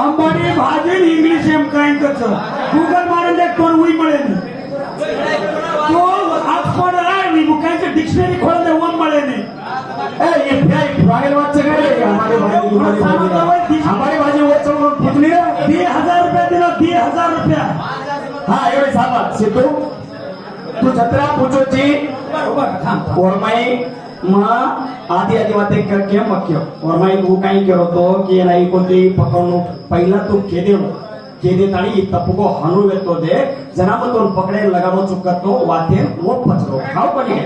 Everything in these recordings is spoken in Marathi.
अंबानी भाजी इंग्लिश एम काय करतं गूगल मारून देख कोण उई मिळेल तो ऑक्सफोर्ड आहे बुकांचं डिक्शनरी खोल दे वन मिळेल ये फ्राइड वाच काय हमारी भाजी वो चल पूछनी है 2000 रुपया दिलो 2000 रुपया हाँ ये साहब सिद्धू तू छत्रा पूछो जी और मैं आधी आधी बातें करके मक्यो और मैं वो कहीं करो तो कि नहीं कोणती पकडणं पहिला तू केदे ताणी तपको हनु वेतो दे जनामतोन पकड़े लगानो चुकतो वाते वो पचरो खाओ पनी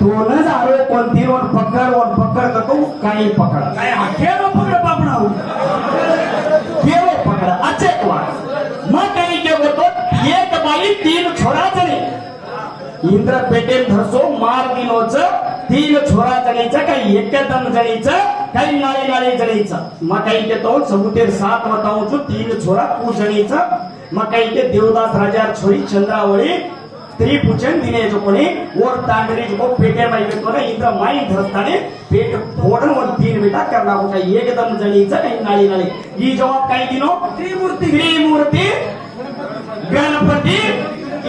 तो न जारो कोणती वन पकड़ करतो काही पकड़ काय केरो पकड़ बापणाऊ केरो पकड़ अच्छे क्वा म काही के होतो एक बाई तीन छोरा जणी इंद्र पेटेल धरसो मार दिनोच तीन छोरा जणीचं काही एकदम जणीचं काही नाळी नाळी जणीचं मग काही के तो सबुतेर 7 बताऊं तीन छोरा कु जणीचं मग काही के देवदास राजा छोरी चंद्रावळी स्त्री पूजन दिने जो कोणी और तांडरी जो पेटे बाई तो ना इंद्र माई धरस्ताने पेट फोडन और तीन बेटा करना होता एकदम जणीचं काही नाळी नाळी ही जवाब काही दिनो त्रिमूर्ती गणपती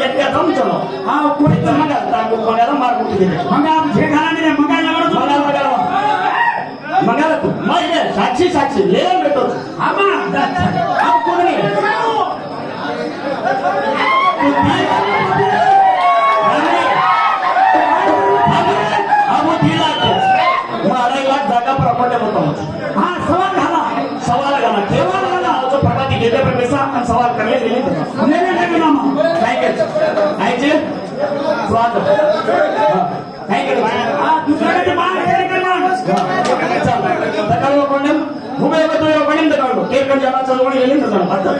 एकदम चलो हाँ कोणी तर मंगाल कोणाला मार कुठे दिले मंगा जे घराने मंगायला मंगाला तू मग साक्षी ले भेटतो आम्हा कोणी जागा प्रॉपर्टी होता हाँ सवाल घाला जो प्रगती घेते पण पैसा आपण सवाल करले नहीं मामा काय जे स्वाद काय केलं दुसऱ्याकडे बाहेर खेळ करणार तकाळो कोणम हुबे बतो कोणम तकाळो केर कर जाना चलवणी गेली तर जाण आता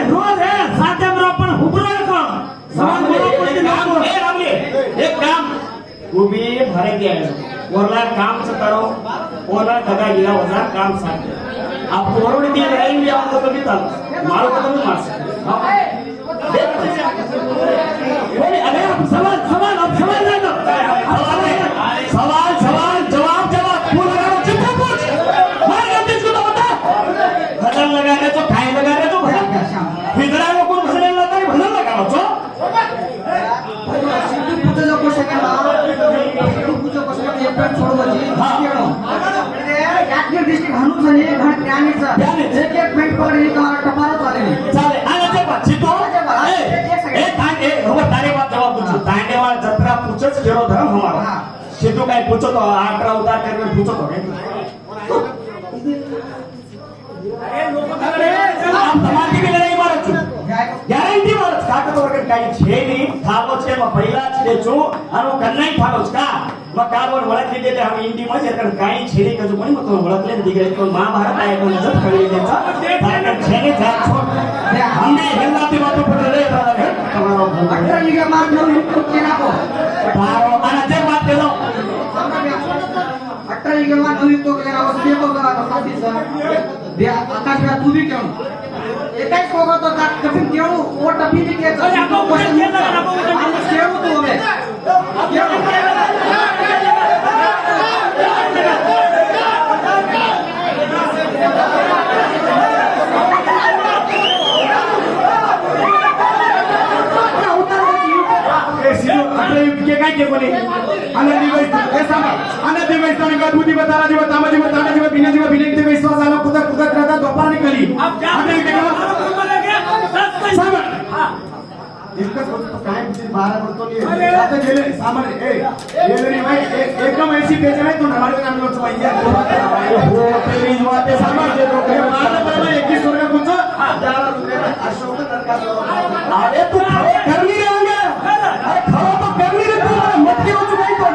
रोज है साध्या पण हुबरो एक काम उभी भरे दिया वरला काम से करो ओला दगा गिला वजा काम साथ आप वरोड दी रहेंगे आपको कभी तक मारो को तो मार सकते अरे अब सवाल जवाब फूल लगाओ चिप पूछ मार गलती इसको तो बता भजन लगा रहे तो खाए लगा रहे तो भजन फिदरा को कौन भजन लगा है भजन लगाओ तो पूजा को शकला पूजा को शकला एक पेट छोड़ दो जी केळो यात्रे डिस्ट्रिक्ट हनु सने घाट ज्ञानीचा एक एक पेट पकड़ी तुम्हारा टपारा चाले चाले आले पाची तो ए तांडे हो तारे बात जवाब पूछो तांडेवाल जत्रा पूछच केरो धर्म हमारा सिद्धू काय पूछो तो 18 उतार करके पूछो तो हम समाधि में लड़ाई मारत छु गॅरंटी मारत का तो वगैरे काही छेनी थालो छे म पहिला छे छु अनु कन्नाई थालो का म कावर वळखली देते हम इंडी मध्ये कारण काही छेनी कजू कोणी मग तो वळखले दिगळे तो महाभारत आहे कोण जत कळली त्याचा कारण छेनी जा छोड हम भी हिंदा ती बात पर रे तुम्हारा 18 लिगा मार नो केना को तारो ana ते बात केलो 18 लिगा मार नो तो केना को से को करा साथी सा दे आकाश में तू भी क्यों एकाच को तो का कठिन क्यों वो टपी भी के अरे आपको क्वेश्चन ये लगा आपको हम क्यों तो हमें काय के बोले अनदी वैस ऐसा अनदी वैस तो का दूधी बतारा जीव तामा जीव ताना जीव बिना जीव बिना के विश्वास आलो खुदा रहता दोपहर निकली अबे के सब इसका तो काय बिच 12 बोलतो लिए आता गेले सामान ए ये नहीं भाई एकदम ऐसी पेज है तो हमारे नाम नोट भैया हो तेरी बातें सामान जे तो मार पर 21 रुपए कुछ 11 रुपए अशोक नरका अरे तू कर नहीं रहेंगे अरे खरो तो कर नहीं रहे तू मत क्यों चुकाई तो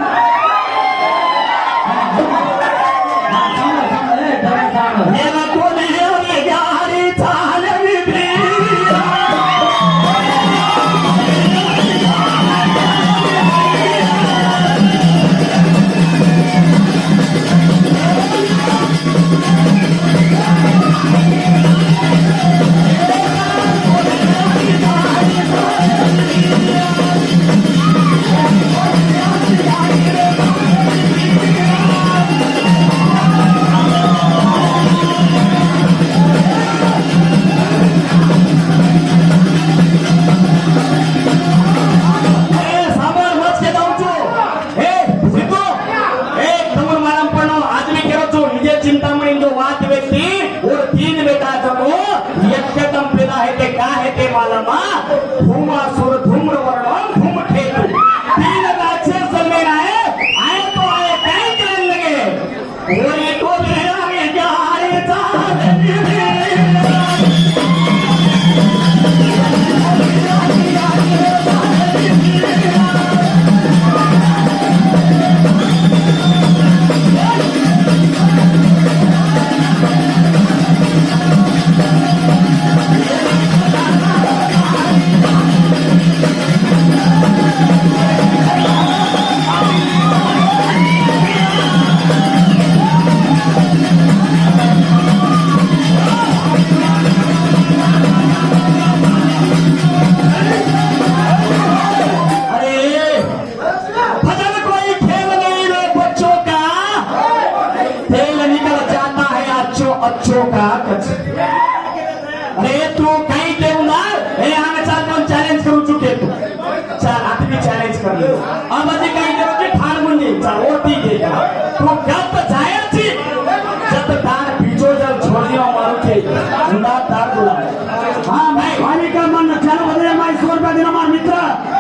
मेरा तो नहीं यारी चाले भी Bye.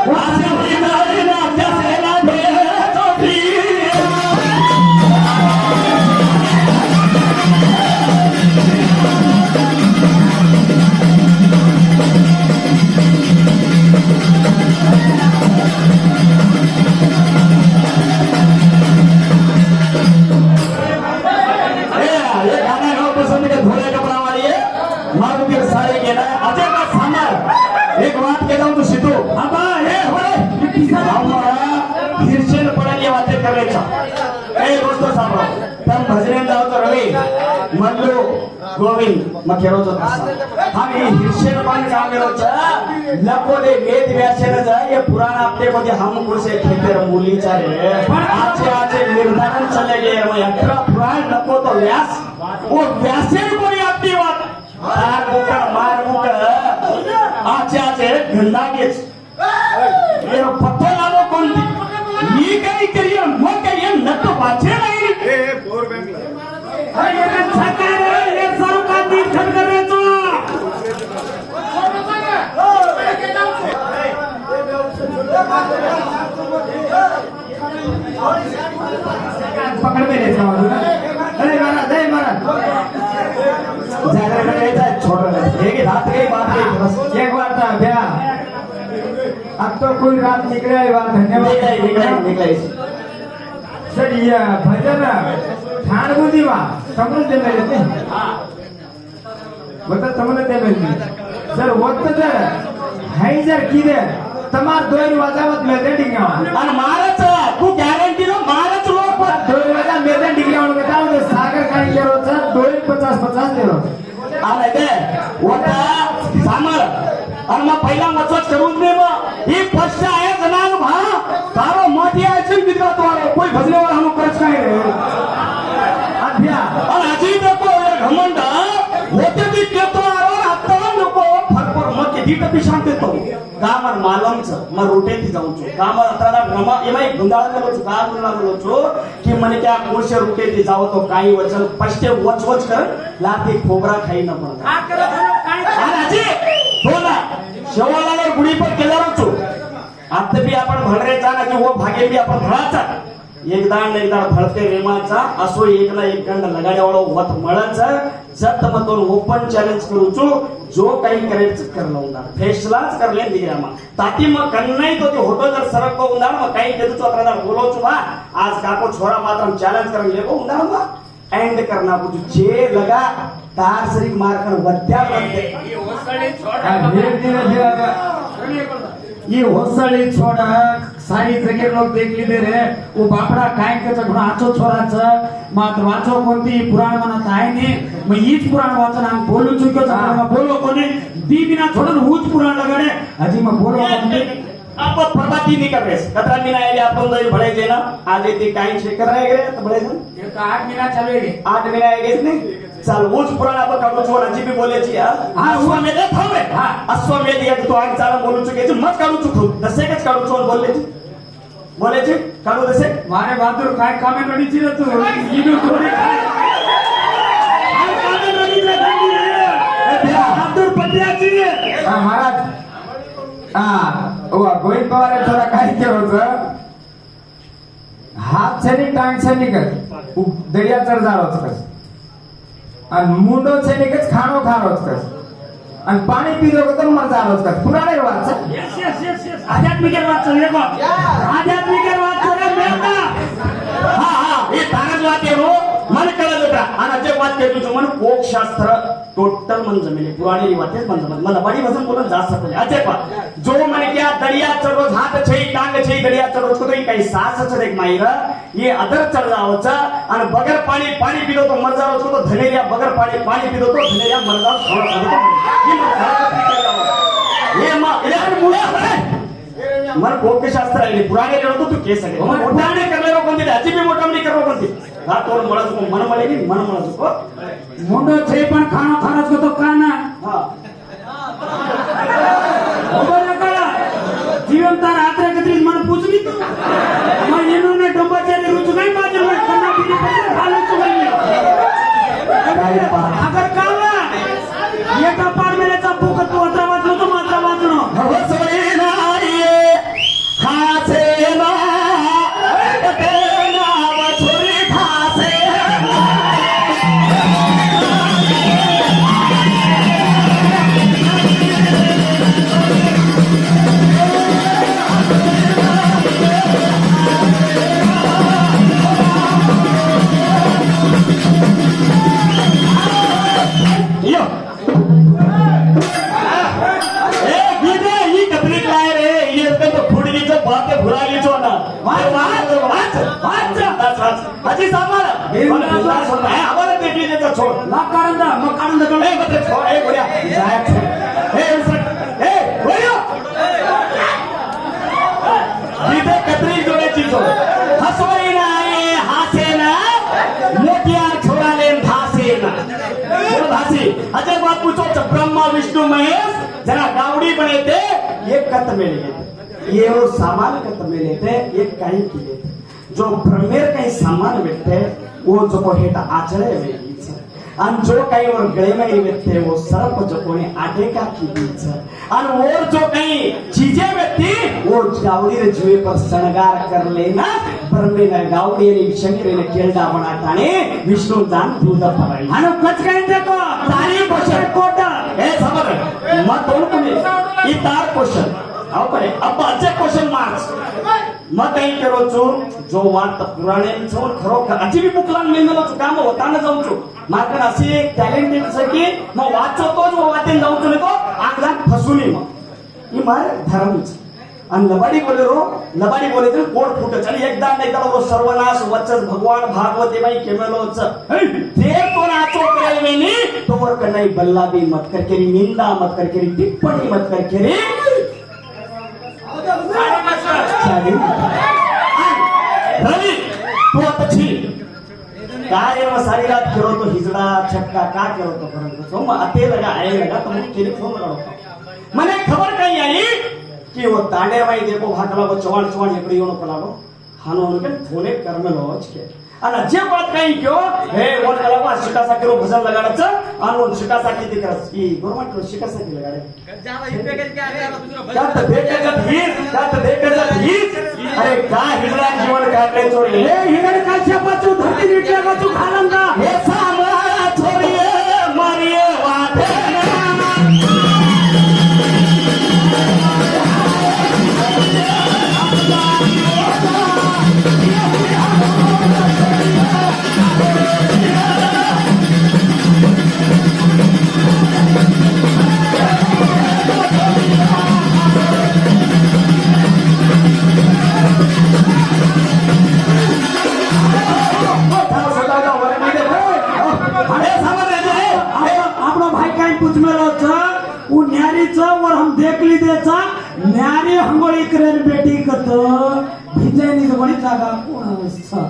वाचे विनायना त्याचे लागे चोटी ये गाना गाओ पसंद के धोले कपड़ा वाली है मारू के सारे के ना अजय का सामर एक बात कहता हूं तू सिद्धू अबा ए होय हमारा हिरशेन पडाली वाते करायचा ए दोस्तों साहब तम भजने जाओ तो रवि मल्लू गोविंद मखेरोचो आम्ही हिरशेन पण काम केलोच लको दे वेद व्यासेन जा ये पुराण आपले मध्ये हम कुसे खेतर मुलीचा रे आजचे आजचे निर्धारण चले गए मग अठरा पुराण नको तो व्यास वो व्यासेन कोणी आपली वाट मार मुकड आजचे आजचे घंडागेच ये पत्तो लावो कोणती मी काही करिय मग काही नक्की वाचे नाही अरे ये सरकार ये सरकार दिन खर्च करायचो पकड़ में ले जाओ अरे महाराज जागरण करायचा छोड़ रहे एक रात के बाद के एक बार था भैया अब तो कोई रात निकले ये बात धन्यवाद निकला सर ये भजन ठाण बुद्धी वा समृद्ध दे मेले बता समृद्ध दे मेले सर वक्त जर हाय जर किदे तमार दोन वाजावत मेले डिंगा आणि महाराज तू गॅरंटी नो महाराज लोक दोन वाजा मेले डिंगा म्हणून बताओ तो सागर काही केलो सर 250 देलो आले ते वटा सामर आणि मग पहिला मचच करून दे मग ही फर्स्ट आहे जनान भा तारो मोठी आहे बिका तो कोई भजने वाला हम करच काय रे अभ्या आणि अजी नको घमंड होते ती केतो आरो आता नको फरफर मग के दीट पिशान देतो गामर मालमच मग रोटेती जाऊचो गामर अतरा ब्रह्मा एमाई गुंडाळ करोचो का गुंडाळ करोचो की मने क्या कोर्स रोटेती जाव तो काही वचन पष्टे वच कर लाती खोबरा खाई न पडता आणि अजी बोला शेवाला गुडी पर केल्यावरचो आता बी आपण भडरेचा ना की वो भागे बी आपण भळाचा एकदा न एकदा भळते रेमाचा असो एक ना एक गंड लगाड्यावाळो वत मळाचा जत मतोन ओपन चॅलेंज करूचो जो काही करायचं करलं उंदार फेसलाच करले दिग्रामा ताती मग कन्नाई तो ते होतो जर सरक को उंदार मग काही देतो चोत्रादार बोलोचो बा आज काको छोरा मात्र चॅलेंज करन लेको उंदार बा एंड करना कुछ जे लगा तार सरी मार कर वद्या बनते ये होसड़ी छोड़ा सारी जगह लोग देख लीधे रे वो बापड़ा काय के घुणा आचो छोराच मात्र वाचो कोणती पुराण म्हणत आहे ने मग हीच पुराण वाचन आम बोलू चुक्यो मग बोलो कोणी दी बिना छोडन हुच पुराण लगाडे हजी मग बोलो आप प्रभाती नहीं कर रहे कतरा दिन आए अपन तो बड़े जे ना आज ये काई चेक कर रहे तो बड़े जन एक 8 महीना चलेगे 8 महीना आएगे नहीं चल वो पुराण आप काढू छोरा जी भी बोले छी हां अश्वमेध थांबे हां अश्वमेध या तो आग चाला बोलू चुके मत काढू चुकू दसे कच काढू छोर बोले छी काढू दसे मारे बहादुर काय कामे नडी छी रे तू इनो थोड़ी काय कामे नडी रे बहादुर पटिया छी हां महाराज हां ओ गोविंद पवार थोड़ा काय केलो होतं हात छेनी टांग छेनी कर दरिया चढ जारोच कस आणि मुंडो छेनी कच खाणो खारोच कस आणि पाणी पिलो तर मर जारोच कस पुराणे वाच यस यस यस यस आध्यात्मिक वाच देखो आध्यात्मिक वाच रे बेटा हां हां ये तारज वाक्य हो मन कळलं होता आणि जे वाक्य तुझं मन कोक शास्त्र टोटल मन जमेले पुराणी वातेच मन जमत मला बड़ी वजन बोलन जा सकते अजय पा जो मन क्या दरिया चढ़ो हाथ छई टांग छई दरिया चढ़ो तो ही काही सास छ देख माईरा ये अदर चढ़ जावचा आणि बगर पाणी पाणी पिलो तो मर जावो तो धनेरिया बगर पाणी पाणी पिलो तो धनेरिया मर जावो ये मा इधर मुळे मन कोक शास्त्र आहे पुराणे रेडो तू केस आहे पुराणे करलेलो कोणती अजी भी मोठमणी करलो कोणती हा तोर मळस मन मळे की मन मळस को मुंडो छे पण खाणो खारोच को तो काना हां ओबल कळा जीवन तार आत्रे कत्री मन पूछनी तू मग येनो ने डोबाच्या रुच नाही बाजू में खाना पीने पर खालो चुगली अगर काला ये का पार मेरे का भूख तू अतरा वाचलो तो मात्रा वाचनो हो सोरी नारिये त्रास होता है आम्हाला देखील त्याचा छोड ना कारण दा मग कारण दा ए बते छोड ए गोड्या जाय छोड ए उसर ए गोड्या इथे कतरी जोड्याची छोड हसवई नाही हासे ना मोठ्या छोडाले धासे ना बोल धासी अजय बात पूछो ब्रह्मा विष्णु महेश जरा गावडी बने थे एक कत में लेते ये वो सामान कत में लेते एक काही की लेते जो ब्रह्मेर काही सामान भेटते वो जो हेटा आचळे वेगळीच आणि जो काही वर गळेमाई भेटते वो सर्प जो कोणी आटे का कीच आणि और जो काही चीजे भेटती वो गावडी रे जुए पर शणगार कर लेना ब्रह्मे ने गावडी ने शंकर ने केळडा बनाताने विष्णु जान दूध पराई आणि कच काय देतो तारी क्वेश्चन कोटा ए समर मत दोन कोणी ई तार क्वेश्चन आओ परे अब अच्छे क्वेश्चन मार्क्स मग काही करो जो वाट पुराणे जाऊन खरोखर अशी बी बुकलान मेंदलो काम होताना जाऊन छु मार्कन अशी एक टॅलेंटेड सकी मग वाचतो जो वाटेन जाऊन छु तो आंगलात फसुनी मग ही मार धर्मच आणि लबाडी बोले तर कोड फुट चल एकदा नाही तर वो सर्वनाश वचस भगवान भागवते बाई केमेलोच ते कोण आचो करेल तो वर कनाई बल्ला भी मत करके निंदा मत करके टिप्पणी मत करके रवि तू आता छी काय रे सारी रात खेळो तो हिजडा छक्का का खेळो तो परंतु तो मग अते लगा आए लगा तो मुझे टेलीफोन लगाओ मने खबर कहीं आई कि वो तांडे भाई देखो भाटला वो चवाण एकड़ी योनो पलागो हानो ने फोने कर में लॉज के અને જે વાત કઈ કયો હે વોન કલાવા શિકાસા કરો ભજન લગાડે આનો શિકાસા કીધી કરે ઈ ગવર્નમેન્ટ નો શિકાસા કી લગાડે जावा युपे के क्या કાત દેખજત હીર અરે કા हिजड़ा जीवन काटले छोड़ी ए हिगड काच्या पाचू धरती नीटल्या पाचू खालंदा हे सामळा छोड़िए मारिए वाटे આપણો ભાઈ કાઈ પૂછમેલો છે હું ન્યારી છે और हम देख ली दे छ न्यारी हंगोळी करेन बेटी कत भिजेनी जगणी जागा कोण छ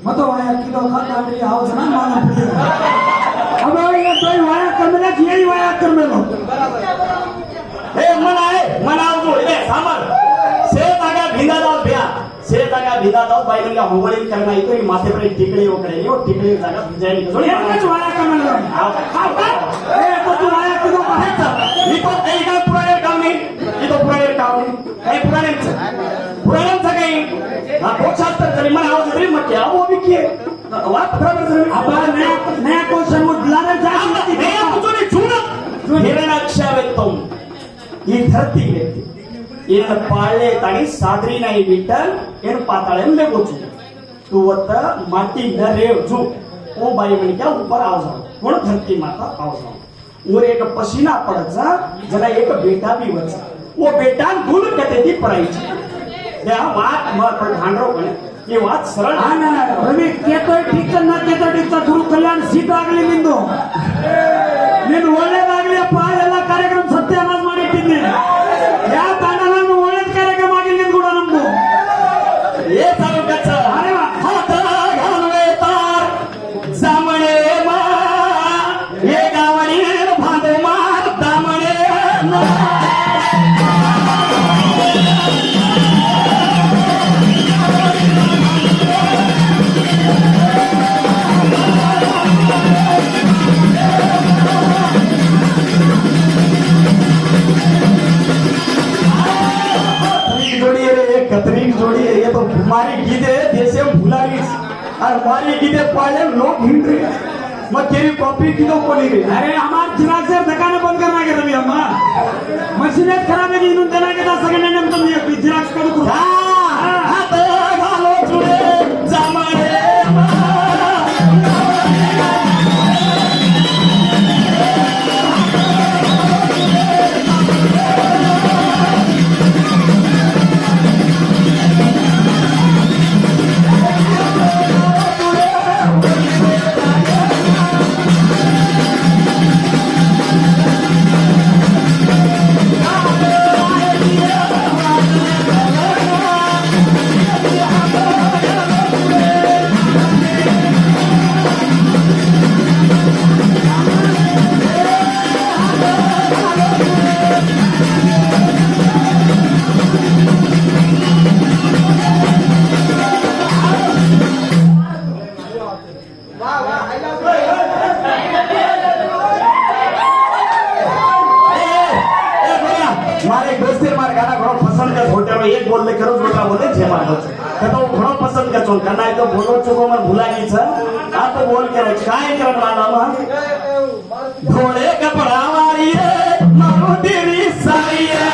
मतो वाया किलो खातांडी हावस ना माना पुढे अब ये तोय वाया करमेला की वाया करमेलो हे मनाव जो हे सामर से जागा भिंदा जाऊ भ्या से जागा भिंदा जाऊ बाईला होंगळी करना इतो माथे पर टिकड़ी ओकडे यो टिकड़ी जागा भिजायनी जोडी एकच वाया करमेलो ए तो तू वाया किलो पाहायचा इतो काही काय पुराणे काम नाही इतो पुराणे काम नाही काही पुराण्यांचं काही हा शास्त्र तरी मला आवाज तरी मग क्या वो भी किए वाट बराबर अब नया क्वेश्चन मुद्दाला जाती नया तुझे झूठ हिरणाक्षावेत्तम ಈ ಧರತಿ ವ್ಯಕ್ತಿ ಏನು ಪಾಳೆ ತಾಳಿ ಸಾದ್ರಿ ನಾಯಿ ಬಿಟ್ಟಲ್ ಏನು ಪಾತಾಳೆ लेगोचू तू वत माटी न रेव जू ओ बाई म्हणक्या ऊपर आव जाओ कोण धरती माता आव जाओ और एक पसीना पडचा जरा एक बेटा भी वचा वो बेटा दूध कतेती पडायची त्या वाट मग भांडरो पण ही वाट सरळ हा ना रवी केतोय ठीक ना केतोय ठीक गुरु कल्याण सीट ಆಗಲಿ ನಿಂದು ನೀನು ಒಳ್ಳೆದಾಗಲಿ ಪಾಳೆಲ್ಲ ಕಾರ್ಯಕ್ರಮ ಸತ್ಯಾನಾಶ ಮಾಡಿಟ್ಟಿದ್ದೀನಿ ಯಾವ ತಾಂಡ ನಾನು ಒಳ್ಳೆದ ಕಾರ್ಯಕ್ರಮ ಆಗಿಲ್ಲ ನಿಂದು ಕೂಡ ನಮ್ದು ಏ ತಾಲೂಕಚ್ಚ ಅರೆ ವಾ हात घालवे तार जामणे मा हे गावणी भांडे मार दामणे कतरी जोड़ी है ये तो हमारी गीते देशे भुलावी और हमारी गीते पाले लोग हिंड रहे मैं तेरी कॉपी की तो कोनी रही अरे हमार जिराक्स दुकान बंद करना के रवी अम्मा मशीन खराब है इन्होंने देना के दास सगळे नेम तुम ये जिराक्स करू हात घालो जुडे जामणे बोले करो जोटा बोले जे मानो तो घणो पसंद कर चोन करना है तो बोलो चुको मन भुला गई छ आप बोल के काय करन वाला मा भोले कपड़ा वाली रे मारो तेरी सारिया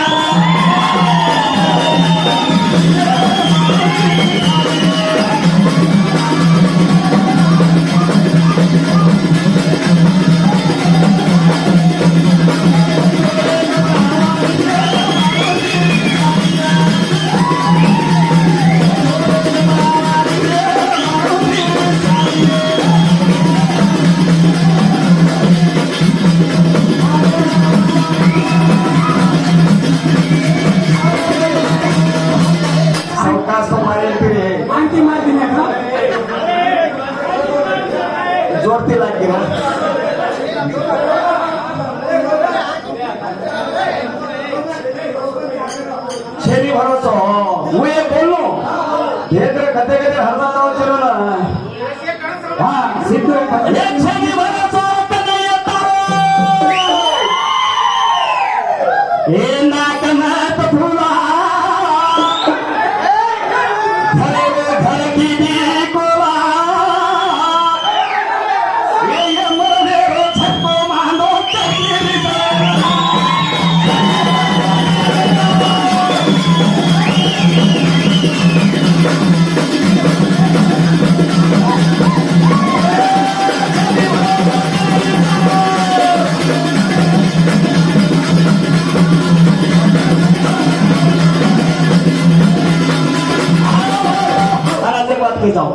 आणखी मार दिली का जोरती लागी ना छेनी भरोसा वो ये बोलो घेकर कते कते हरदा ना चलो ना हा सिद्धू ये छेनी भरोसा कते येता ये नाक में तो फूला घर की दी कोला ये मोरे रो छको मानो चली बात के जाओ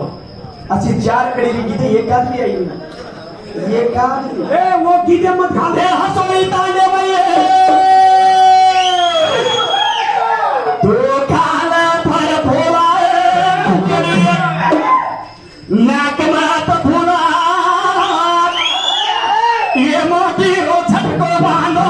अच्छी 4 कड़ी की गीते एक आदमी आई ना एक आदमी ए वो गीते मत खा ए हंसोई ताने भाई तू खाना फर भोला नाक मात भोला ये मोती रो छटको बांधो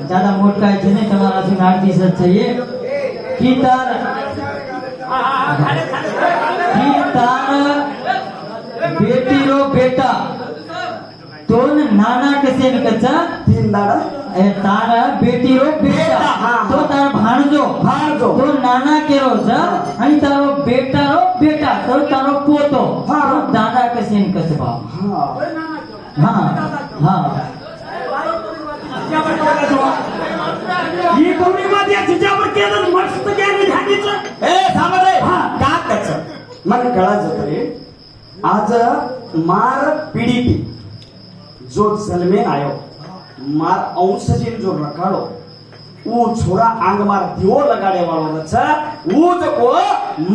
ज्यादा मोट का है नहीं तुम्हारा सुनार की सच चाहिए की तार बेटी रो बेटा तोन नाना कसे निकचा 3 दाड़ा ए तारा बेटी रो बेटा हाँ, तो तार भाणजो तो नाना केरो छ आणि तारो बेटा रो बेटा तो तारो पोतो हाँ, तो दादा कसे निकच बा हां हां ही कवडी मध्ये तिच्यावर केलं मस्त गेली झालीच ए थांब रे का कच मन कळाच रे आज मार पीढ़ी जो जन्मे आयो मार अंश जिन जो रखाड़ो वो छोरा आंग मार दियो लगाड़े वालो छ वो जो को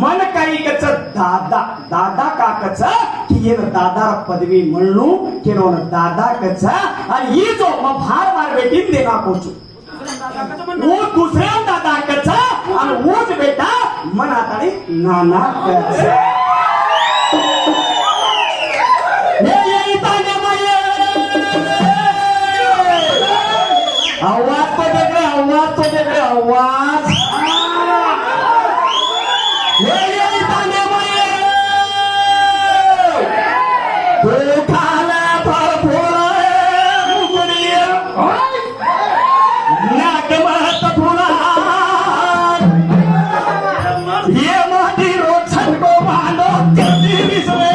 मन कई कच दादा दादा का कच कि ये दादा पदवी मळणू के नो दादा कच आणि ये जो म भार मार बेटी देना कोचू वो दुसऱ्या दादा कच आणि वोच बेटा मन आताडी नाना कच ये ताने माये आवाज तो देख रहे आवाज ये ताने माये तो खाला फर फोड़ा मुकड़िया नाक महत फूला ये मोती रो छटको बांधो जल्दी बिसरे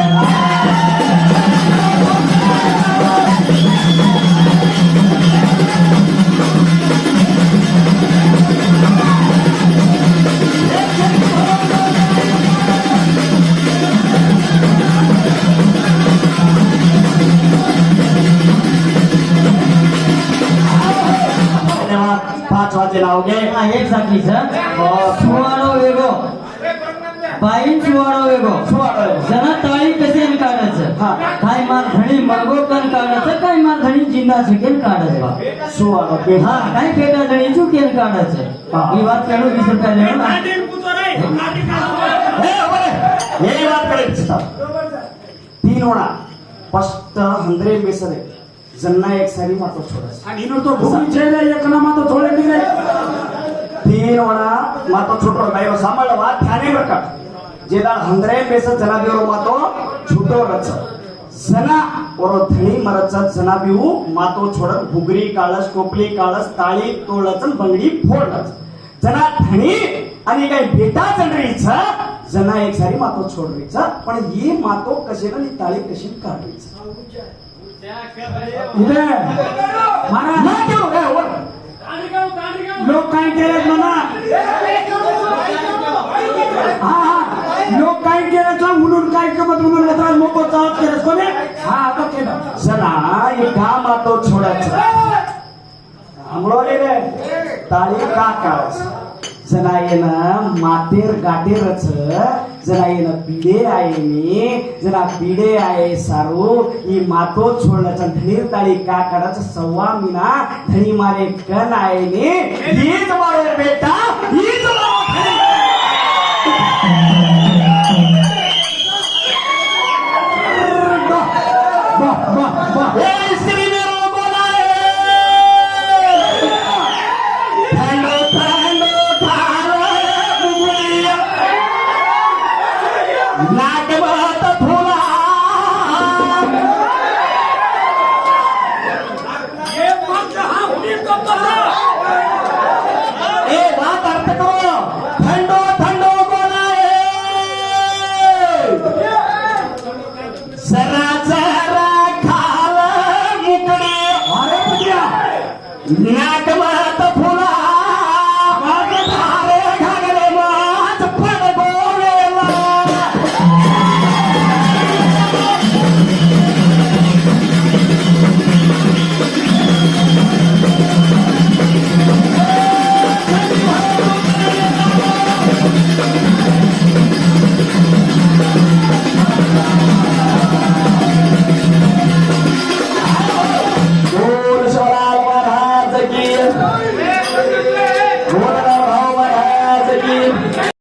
वाजे लावगे एक साखी छ सुवाळो वेगो बाईन सुवाळो वेगो जना ताळी कसे काढायचं काय मार धणी मळगो कन काढायचं काय मार धणी जिंदा छकेन काढायचं सुवाळो हा काय पेटा धणी चुकेन काढायचं ही बात केलो 20 रुपया लेणं ये बात करे 3 होना स्पष्ट हंद्रे बेसरे जन्ना एक सारी मातो छोडस आणि इनो तो भूमी चेहरे एक नामा तो छोड़े नहीं रे 3 वणा मातो छोटो गायो सांभाळवा ध्याने बरका जेदा हंद्रे बेस जनाबिरो मातो छूटो रच जना ओरो धणी मरच जनाबिऊ मातो छोडत भुगरी काळस टोपली काळस ताळी तोळच बंगडी फोडच जना धणी आणि काय बेटा चंद्रीच जना एक सारी मातो छोडरीच पण ही मातो कशी आणि ताळी कशी काढरीच इले महाराज ना केलो काय वर लोक काय केलं ना हा लोक काय केलं म्हणून काय कमत म्हणून येतात मोको चावत केलं कोणी हा आता केलं जना एका मातो छोडच आंघोळले रे ताळी का काढस जना येणं मातेर गाटेरच जना येणं पिढे आहे मी जना पिढे आहे सारू ही मातो छोडच धनीर ताळी का काढच सव्वा मिना धनी मारे कन आहे ने हीच मारो बेटा हीच मारो वाह वाह वाह ए, इसके